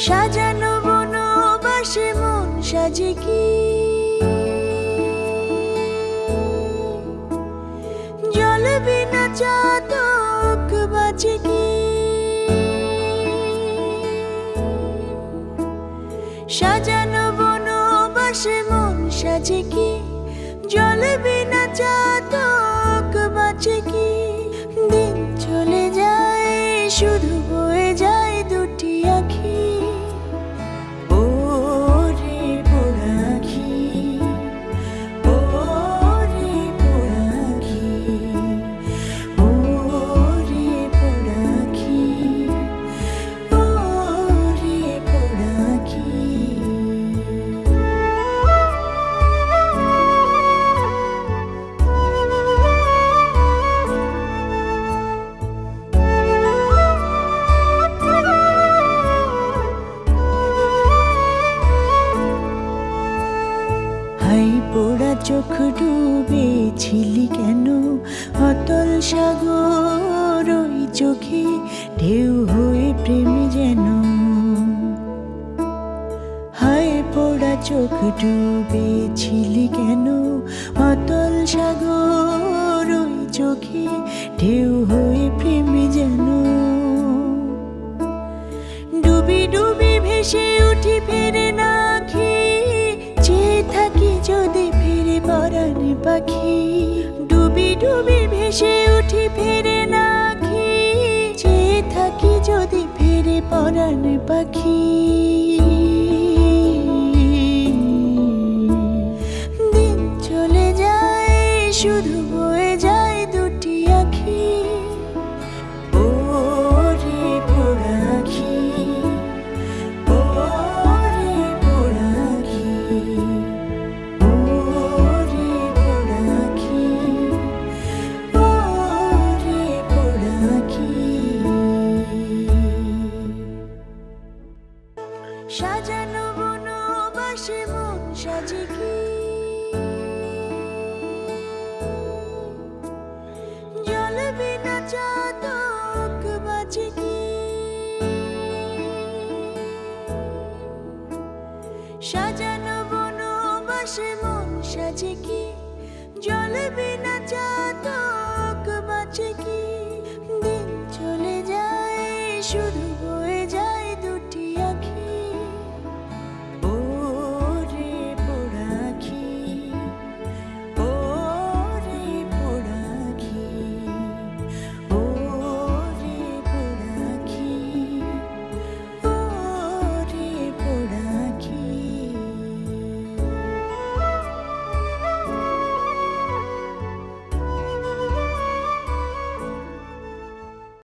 সাজানো বনবাসে মন সাজে কি, জল বিনা চাতক বাঁচে কি। সাজানো বনবাসে মন সাজে কি, জল বিনা চাতক বাঁচে কি। দিন চলে যায় শুধু বয়ে যায় দুটি আঁখি, ওরে পোড়া আঁখি, ওরে পোড়া আঁখি, ওরে পোড়া আঁখি, ওরে পোড়া আঁখি। হাই পোড়া চোখ ডুবেছিলি কেন, অতল সাগর ওই চোখে ঢেউ হয়ে প্রেম যেন। হাই পোড়া চোখ ডুবেছিলি কেন, অতল সাগর ওই চোখে ঢেউ হয়ে প্রেম যেন। ডুবি ডুবি ভেসে উঠি ফেরে না আঁখি, চেয়ে থাকি যদি ফিরে পরাণ পাখি। ডুবি ডুবি ভেসে উঠি ফেরে না আঁখি, চেয়ে থাকি যদি ফিরে পরাণ পাখি। দিন চলে যায় শুধু বয়ে যায় দুটি আঁখি, ওরে পোড়া আঁখি, ওরে পোড়া আঁখি, ওরে পোড়া আঁখি, ওরে পোড়া আঁখি। সাজানো বনবাসে মন সাজে কি, জল বিনা চাতক বাঁচে কি। সাজানো বনবাসে মন সাজে কি, জল বিনা চাতক বাঁচে কি। দিন চলে যায় শুধু